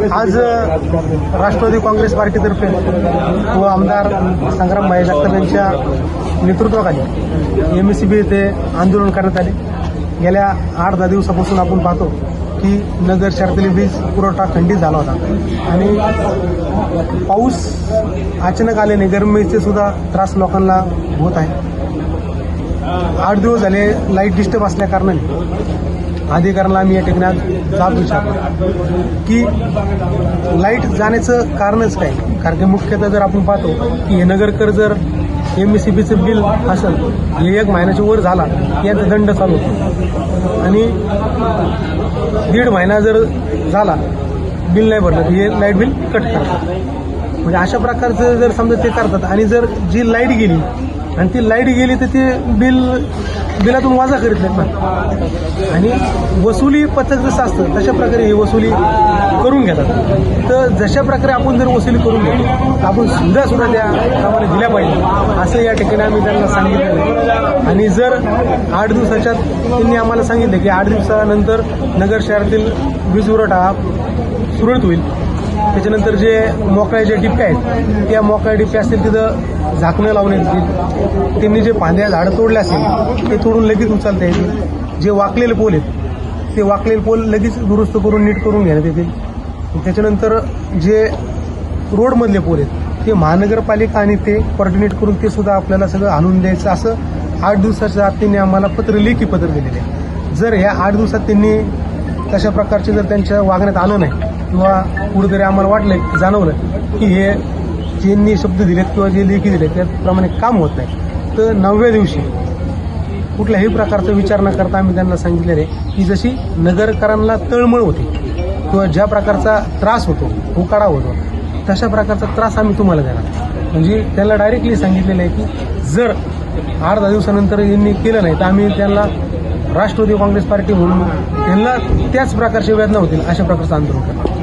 आज राष्ट्रवादी काँग्रेस पार्टीतर्फे व आमदार संग्राम भाई जगताप यांच्या नेतृत्वाखाली एमएससीबी येथे आंदोलन करण्यात आले। गेल्या 8-10 दिवसापासून आपण पाहतो की नगर शहरातील वीज पुरवठा खंडित झाला होता आणि पाऊस अचानक आल्याने गरमीचे सुद्धा त्रास लोकांना होत आहे। 8 दिवस झाले लाईट डिस्टर्ब असल्या कारणाने अधिकाऱ्यांना आम्ही या ठिकाणी जाब विचारतो की लाईट जाण्याचं कारणच काय। कारण की मुख्यतः जर आपण पाहतो की हे नगरकर जर एमएससीबीचं बिल असेल हे 1 महिन्याच्या वर झाला यांचा दंड चालू होतो आणि 1.5 महिना जर झाला बिल नाही भरलं तर हे लाईट बिल कट करतात। म्हणजे अशा प्रकारचं जर समजा ते करतात आणि जर जी लाईट गेली आणि ती लाईट गेली तर ते बिलातून वजा करीत नाहीत ना आणि वसुली पथक जसं असतं तशा प्रकारे ही वसुली करून घेतात। तर जशा प्रकारे आपण जर वसुली करून घेतो आपण सुद्धा त्या प्रमाणे दिल्या पाहिजे असं या ठिकाणी आम्ही त्यांना सांगितलं आहे। आणि जर 8 दिवसाच्यात त्यांनी आम्हाला सांगितलं की 8 दिवसानंतर नगर शहरातील वीज पुरवठा सुरळीत होईल। त्याच्यानंतर जे मोकळ्या जे डिप्प्या आहेत त्या मोकळ्या डिप्प्या असतील तिथं झाकणं लावण्यात येतील। त्यांनी जे फांद्या झाडं तोडले असतील ते तोडून लगेच उचलता येतील। जे वाकलेले पोल आहेत ते वाकलेले पोल लगेच दुरुस्त करून नीट करून घेण्यात येतील। त्याच्यानंतर जे रोडमधले पोल आहेत ते महानगरपालिका आणि ते कोऑर्डिनेट करून ते सुद्धा आपल्याला सगळं आणून द्यायचं असं 8 दिवसाच्या आत त्यांनी आम्हाला लेखी पत्र दिलेले आहे। जर ह्या 8 दिवसात त्यांनी तशा प्रकारचे जर त्यांच्या वागण्यात आलं नाही किंवा कुठेतरी आम्हाला वाटलं जाणवलं की हे ज्यांनी शब्द दिलेत किंवा जे लेखी दिलेत त्याप्रमाणे काम होत नाही तर 9व्या दिवशी कुठल्याही प्रकारचा विचार न करता आम्ही त्यांना सांगितलेलं आहे की जशी नगरकरांना तळमळ होते किंवा ज्या प्रकारचा त्रास होतो उकाडा होतो तशा प्रकारचा त्रास आम्ही तुम्हाला देणार। म्हणजे त्यांना डायरेक्टली सांगितलेलं आहे की जर 8-10 दिवसानंतर यांनी केलं नाही तर आम्ही त्यांना राष्ट्रवादी काँग्रेस पार्टी म्हणून त्यांना त्याच प्रकारच्या वेदना होतील अशा प्रकारचं आंदोलन करणार।